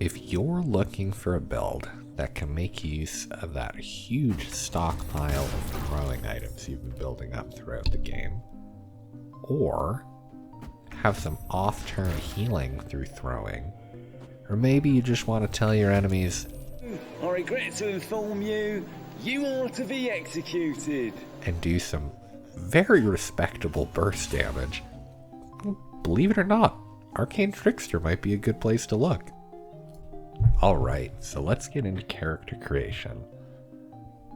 If you're looking for a build that can make use of that huge stockpile of throwing items you've been building up throughout the game, or have some off-turn healing through throwing, or maybe you just want to tell your enemies, I regret to inform you, you are to be executed, and do some very respectable burst damage, believe it or not, Arcane Trickster might be a good place to look. Alright, so let's get into character creation.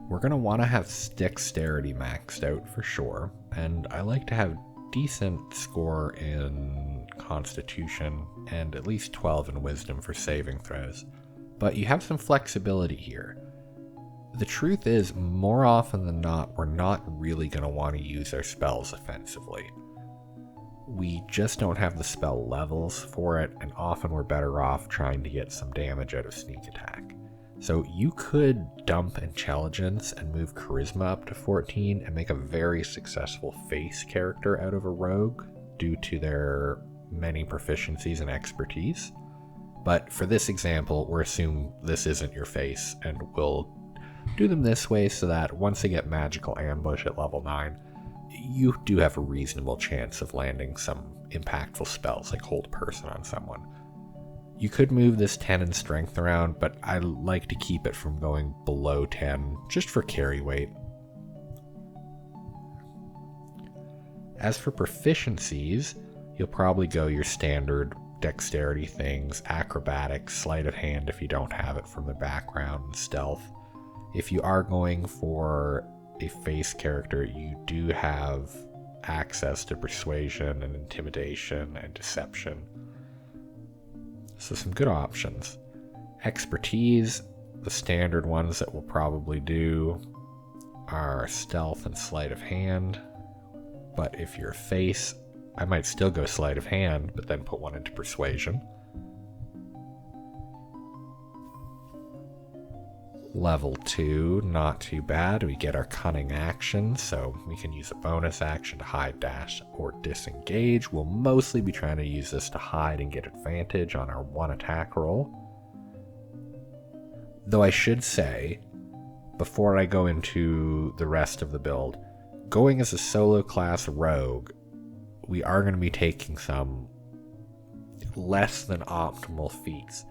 We're going to want to have dexterity maxed out for sure, and I like to have decent score in Constitution and at least 12 in Wisdom for saving throws. But you have some flexibility here. The truth is, more often than not, we're not really going to want to use our spells offensively. We just don't have the spell levels for it, and often we're better off trying to get some damage out of sneak attack. So you could dump intelligence and move charisma up to 14 and make a very successful face character out of a rogue due to their many proficiencies and expertise. But for this example, we're assuming this isn't your face, and we'll do them this way so that once they get magical ambush at level 9, you do have a reasonable chance of landing some impactful spells like hold person on someone. You could move this 10 in strength around, but I like to keep it from going below 10 just for carry weight. As for proficiencies, you'll probably go your standard dexterity things, acrobatics, sleight of hand if you don't have it from the background, stealth. If you are going for a face character, you do have access to persuasion and intimidation and deception. So some good options. Expertise, the standard ones that we'll probably do are stealth and sleight of hand. But if you're face, I might still go sleight of hand, but then put one into persuasion. Level 2, not too bad. We get our cunning action, so we can use a bonus action to hide, dash, or disengage. We'll mostly be trying to use this to hide and get advantage on our one attack roll. Though I should say, before I go into the rest of the build, going as a solo class rogue, we are going to be taking some less than optimal feats,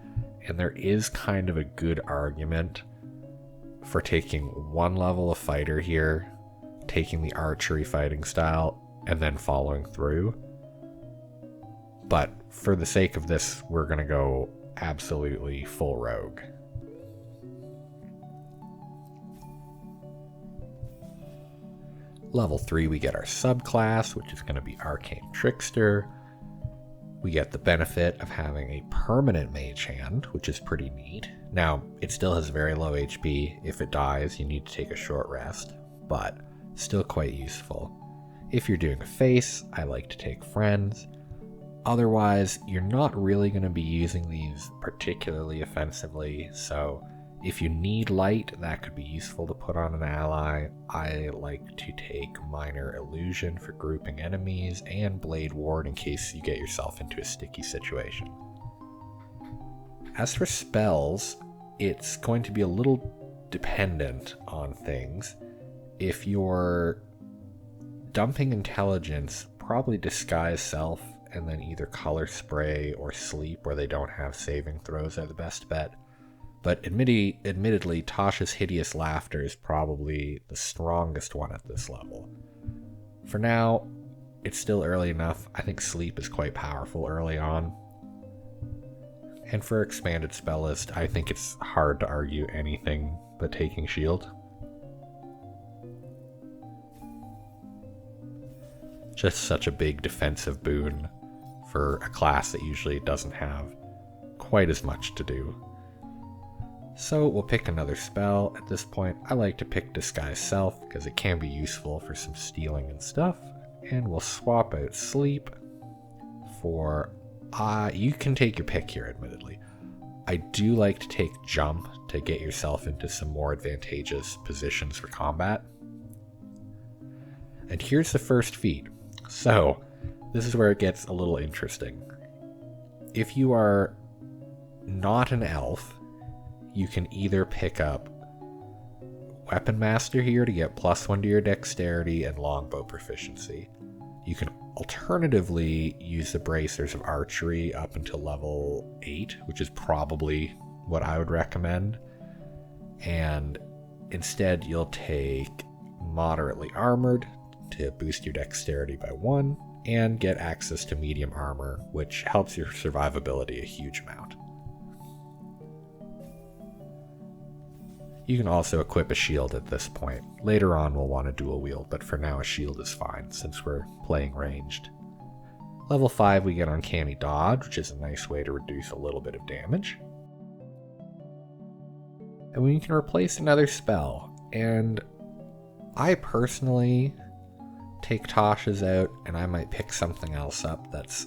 and there is kind of a good argument for taking one level of fighter here, taking the archery fighting style, and then following through. But for the sake of this, we're going to go absolutely full rogue. Level 3, we get our subclass, which is going to be Arcane Trickster. We get the benefit of having a permanent mage hand, which is pretty neat. Now, it still has very low HP. If it dies, you need to take a short rest, but still quite useful. If you're doing a face, I like to take friends. Otherwise, you're not really going to be using these particularly offensively, so if you need light, that could be useful to put on an ally. I like to take minor illusion for grouping enemies and blade ward in case you get yourself into a sticky situation. As for spells, it's going to be a little dependent on things. If you're dumping intelligence, probably disguise self and then either color spray or sleep where they don't have saving throws are the best bet. But admittedly, Tasha's Hideous Laughter is probably the strongest one at this level. For now, it's still early enough. I think Sleep is quite powerful early on. And for expanded spell list, I think it's hard to argue anything but taking Shield. Just such a big defensive boon for a class that usually doesn't have quite as much to do. So we'll pick another spell. At this point, I like to pick Disguise Self because it can be useful for some stealing and stuff. And we'll swap out Sleep for... you can take your pick here, admittedly. I do like to take Jump to get yourself into some more advantageous positions for combat. And here's the first feat. So, this is where it gets a little interesting. If you are not an elf, you can either pick up Weapon Master here to get +1 to your dexterity and longbow proficiency. You can alternatively use the Bracers of Archery up until level 8, which is probably what I would recommend. And instead you'll take Moderately Armored to boost your dexterity by 1 and get access to medium armor, which helps your survivability a huge amount. You can also equip a shield at this point. Later on we'll want to dual wield, but for now a shield is fine since we're playing ranged. Level 5 we get Uncanny Dodge, which is a nice way to reduce a little bit of damage. And we can replace another spell, and I personally take Tasha's out and I might pick something else up that's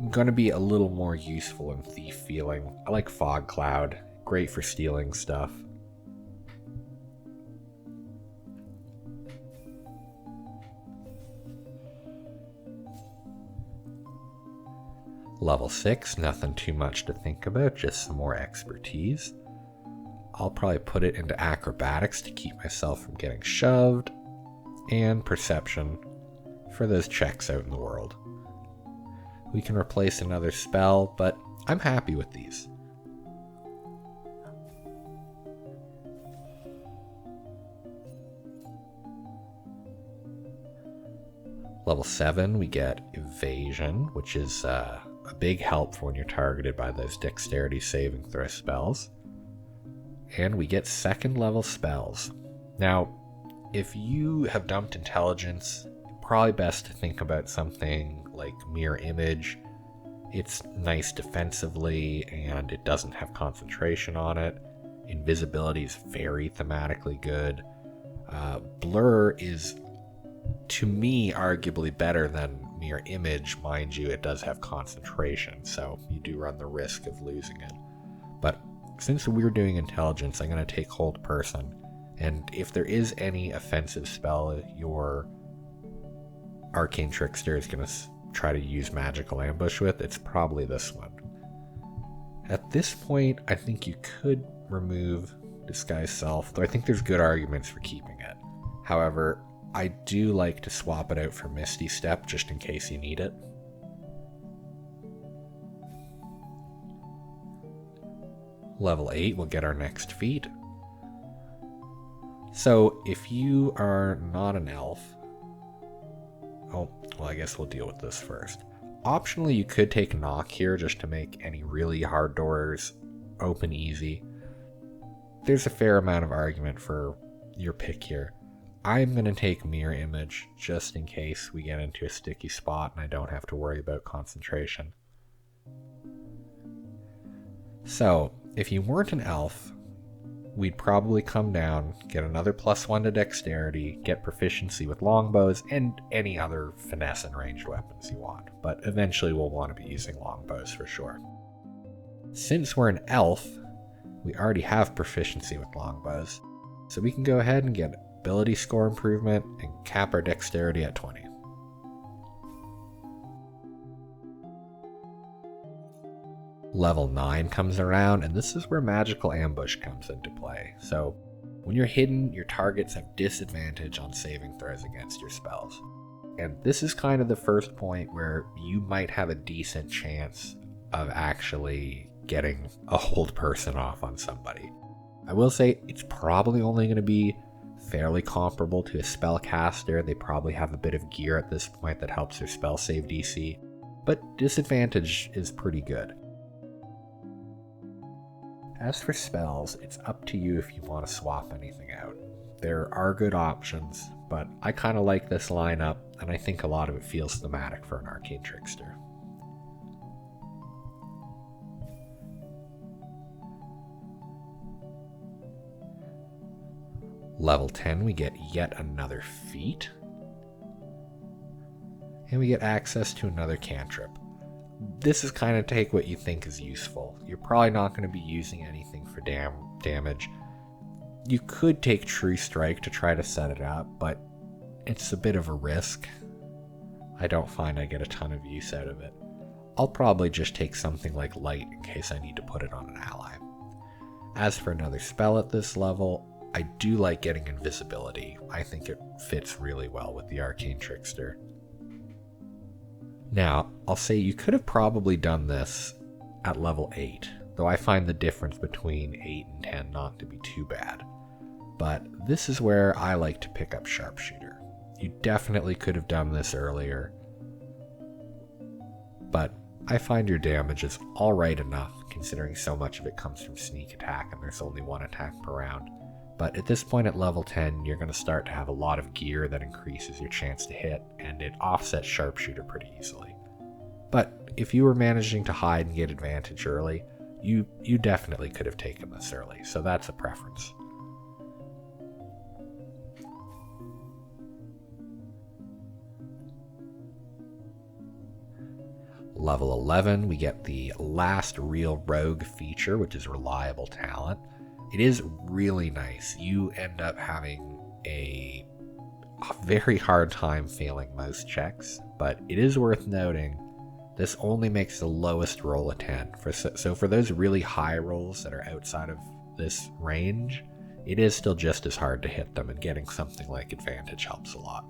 going to be a little more useful and thief feeling. I like Fog Cloud, great for stealing stuff. Level 6, nothing too much to think about, just some more expertise. I'll probably put it into Acrobatics to keep myself from getting shoved, and Perception for those checks out in the world. We can replace another spell, but I'm happy with these. Level 7, we get Evasion, which is a big help for when you're targeted by those dexterity saving throw spells. And we get second level spells. Now, if you have dumped intelligence, probably best to think about something like Mirror Image. It's nice defensively and it doesn't have concentration on it. Invisibility is very thematically good. Blur is, to me, arguably better than Mirror Image. Mind you, it does have concentration, so you do run the risk of losing it. But since we're doing intelligence, I'm going to take Hold Person, and if there is any offensive spell your Arcane Trickster is going to try to use Magical Ambush with, it's probably this one. At this point, I think you could remove Disguise Self, though I think there's good arguments for keeping it. However, I do like to swap it out for Misty Step just in case you need it. Level 8 will get our next feat. So if you are not an elf, oh, well, I guess we'll deal with this first. Optionally, you could take Knock here just to make any really hard doors open easy. There's a fair amount of argument for your pick here. I'm going to take Mirror Image just in case we get into a sticky spot and I don't have to worry about concentration. So, if you weren't an elf, we'd probably come down, get another +1 to dexterity, get proficiency with longbows, and any other finesse and ranged weapons you want. But eventually we'll want to be using longbows for sure. Since we're an elf, we already have proficiency with longbows, so we can go ahead and get ability score improvement and cap our dexterity at 20. Level 9 comes around, and this is where Magical Ambush comes into play. So when you're hidden, your targets have disadvantage on saving throws against your spells. And this is kind of the first point where you might have a decent chance of actually getting a Hold Person off on somebody. I will say it's probably only going to be fairly comparable to a spellcaster. They probably have a bit of gear at this point that helps their spell save DC, but disadvantage is pretty good. As for spells, it's up to you if you want to swap anything out. There are good options, but I kind of like this lineup, and I think a lot of it feels thematic for an Arcane Trickster. Level 10, we get yet another feat, and we get access to another cantrip. This is kind of take what you think is useful. You're probably not going to be using anything for damage. You could take True Strike to try to set it up, but it's a bit of a risk. I don't find I get a ton of use out of it. I'll probably just take something like Light in case I need to put it on an ally. As for another spell at this level, I do like getting Invisibility. I think it fits really well with the Arcane Trickster. Now, I'll say you could have probably done this at level 8, though I find the difference between 8 and 10 not to be too bad. But this is where I like to pick up Sharpshooter. You definitely could have done this earlier, but I find your damage is alright enough considering so much of it comes from sneak attack and there's only one attack per round. But at this point at level 10, you're going to start to have a lot of gear that increases your chance to hit, and it offsets Sharpshooter pretty easily. But if you were managing to hide and get advantage early, you definitely could have taken this early, so that's a preference. Level 11, we get the last real rogue feature, which is Reliable Talent. It is really nice. You end up having a very hard time failing most checks, but it is worth noting this only makes the lowest roll a 10. So for those really high rolls that are outside of this range, it is still just as hard to hit them, and getting something like advantage helps a lot.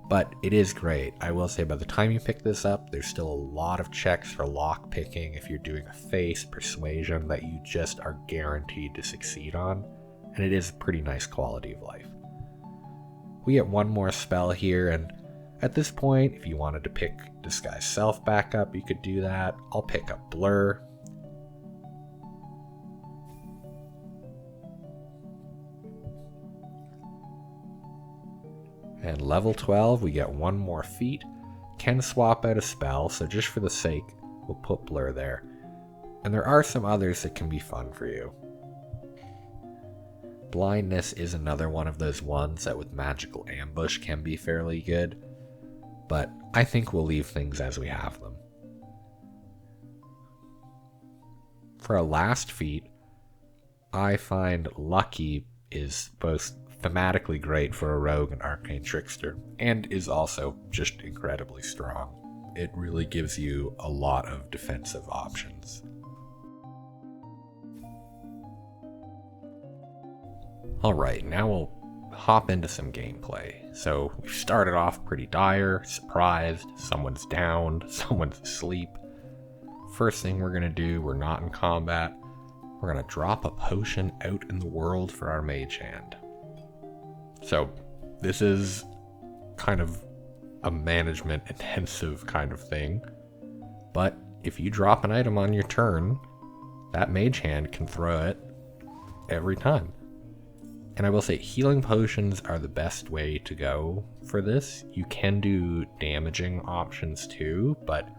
But it is great. I will say by the time you pick this up, there's still a lot of checks for lock picking if you're doing a face, persuasion, that you just are guaranteed to succeed on, and it is a pretty nice quality of life. We get one more spell here, and at this point, if you wanted to pick Disguise Self back up, you could do that. I'll pick up Blur. And level 12, we get one more feat. Can swap out a spell, so just for the sake, we'll put Blur there. And there are some others that can be fun for you. Blindness is another one of those ones that with Magical Ambush can be fairly good, but I think we'll leave things as we have them. For a last feat, I find Lucky is both thematically great for a rogue and Arcane Trickster, and is also just incredibly strong. It really gives you a lot of defensive options. Alright, now we'll hop into some gameplay. So we've started off pretty dire, surprised, someone's downed, someone's asleep. First thing we're going to do, we're not in combat, we're going to drop a potion out in the world for our mage hand. So this is kind of a management intensive kind of thing, but if you drop an item on your turn, that mage hand can throw it every time. And I will say healing potions are the best way to go for this. You can do damaging options too, but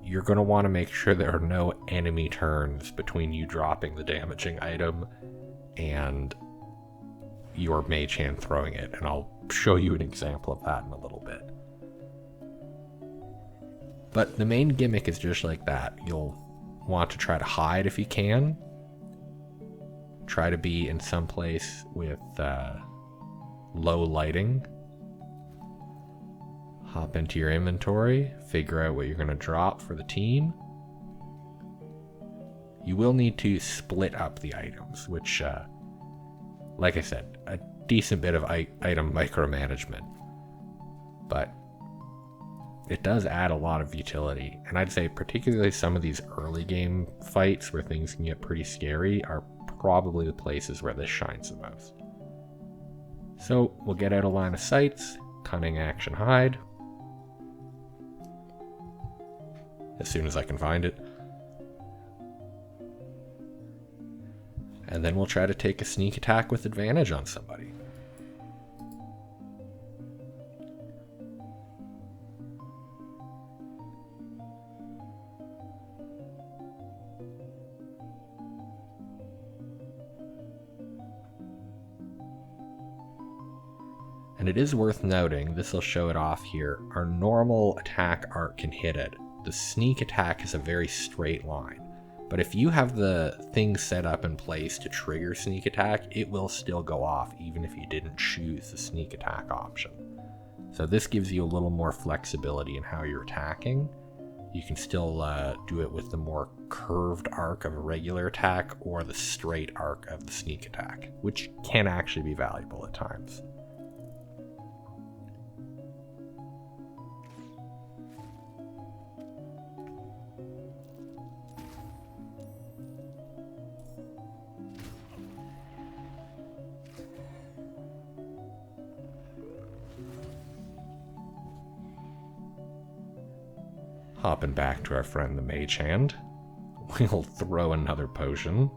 you're going to want to make sure there are no enemy turns between you dropping the damaging item and your mage hand throwing it, and I'll show you an example of that in a little bit. But the main gimmick is just like that. You'll want to try to hide if you can. Try to be in some place with low lighting. Hop into your inventory, figure out what you're going to drop for the team. You will need to split up the items, which like I said, a decent bit of item micromanagement, but it does add a lot of utility. And I'd say particularly some of these early game fights where things can get pretty scary are probably the places where this shines the most. So we'll get out of line of sights, cunning action hide, as soon as I can find it. And then we'll try to take a sneak attack with advantage on somebody. And it is worth noting, this will show it off here, our normal attack arc can hit it. The sneak attack is a very straight line. But if you have the things set up in place to trigger sneak attack, it will still go off even if you didn't choose the sneak attack option. So this gives you a little more flexibility in how you're attacking, You can still do it with the more curved arc of a regular attack or the straight arc of the sneak attack, which can actually be valuable at times. Hopping back to our friend the Mage Hand, we'll throw another potion.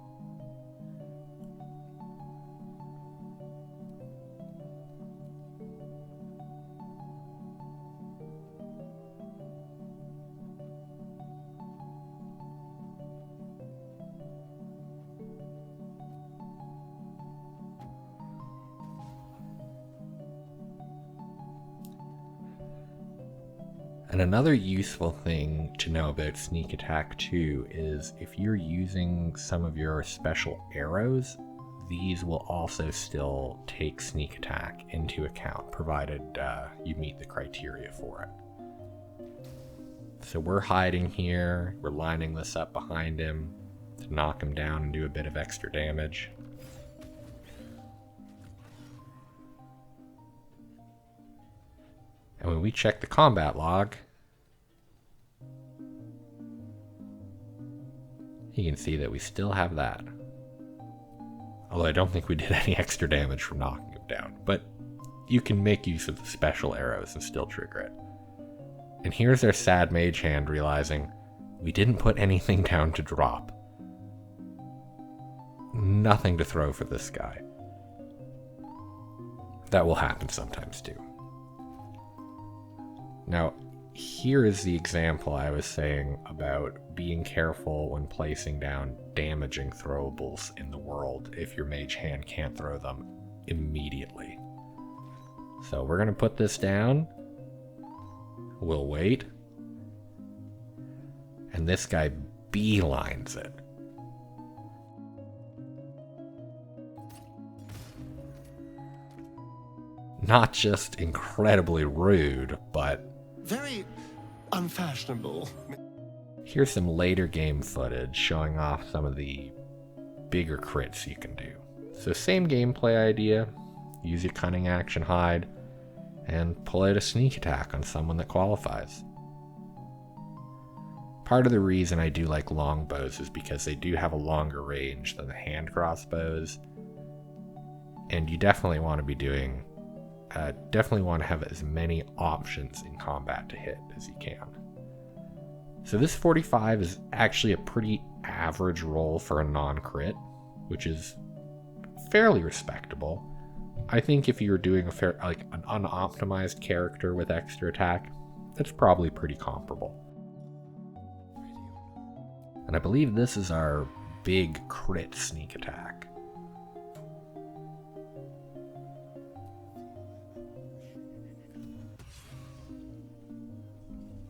And another useful thing to know about sneak attack too is if you're using some of your special arrows, these will also still take sneak attack into account, provided you meet the criteria for it. So we're hiding here, we're lining this up behind him to knock him down and do a bit of extra damage. And when we check the combat log, you can see that we still have that. Although I don't think we did any extra damage from knocking him down, but you can make use of the special arrows and still trigger it. And here's our sad Mage Hand realizing we didn't put anything down to drop. Nothing to throw for this guy. That will happen sometimes too. Now, here is the example I was saying about being careful when placing down damaging throwables in the world if your Mage Hand can't throw them immediately. So we're going to put this down. We'll wait. And this guy beelines it. Not just incredibly rude, but very unfashionable. Here's some later game footage showing off some of the bigger crits you can do. So same gameplay idea, use your cunning action hide, and pull out a sneak attack on someone that qualifies. Part of the reason I do like longbows is because they do have a longer range than the hand crossbows, and you definitely want to be doing definitely want to have as many options in combat to hit as you can. So this 45 is actually a pretty average roll for a non-crit, which is fairly respectable. I think if you're doing an unoptimized character with extra attack, that's probably pretty comparable. And I believe this is our big crit sneak attack.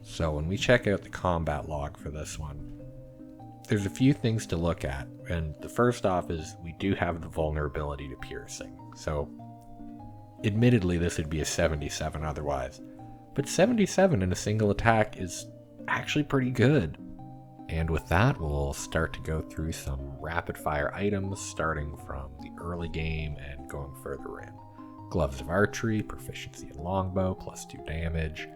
So when we check out the combat log for this one, there's a few things to look at, and the first off is we do have the vulnerability to piercing. So admittedly this would be a 77 otherwise, but 77 in a single attack is actually pretty good. And with that, we'll start to go through some rapid fire items starting from the early game and going further in. Gloves of Archery, proficiency in longbow, +2 damage.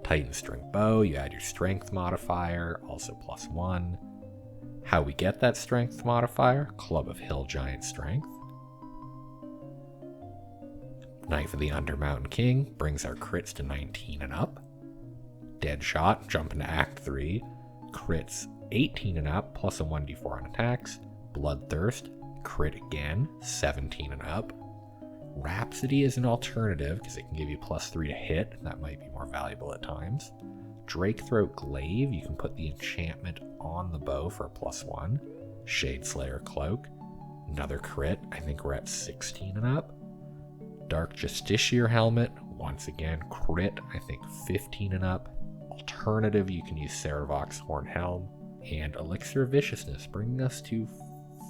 Titan string bow, you add your strength modifier, also +1. How we get that strength modifier, Club of Hill Giant Strength. Knife of the Undermountain King brings our crits to 19 and up. Deadshot, jump into Act 3, crits 18 and up, plus a 1d4 on attacks. Bloodthirst, crit again, 17 and up. Rhapsody is an alternative because it can give you +3 to hit. That might be more valuable at times. Drakethroat Glaive, you can put the enchantment on the bow for a +1. Shadeslayer Cloak, another crit. I think we're at 16 and up. Dark Justiciar Helmet, once again crit. I think 15 and up. Alternative, you can use Saravok's Horn Helm. And Elixir of Viciousness, bringing us to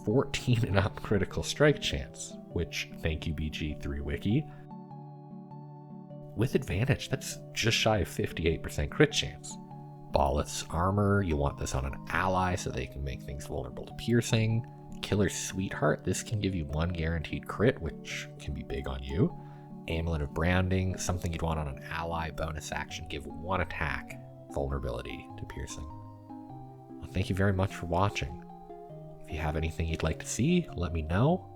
14 and up critical strike chance, which, thank you BG3 Wiki. With advantage, that's just shy of 58% crit chance. Ballist's Armor, you want this on an ally so they can make things vulnerable to piercing. Killer's Sweetheart, this can give you 1 guaranteed crit, which can be big on you. Amulet of Branding, something you'd want on an ally, bonus action, give 1 attack vulnerability to piercing. Well, thank you very much for watching. If you have anything you'd like to see, let me know.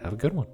Have a good one.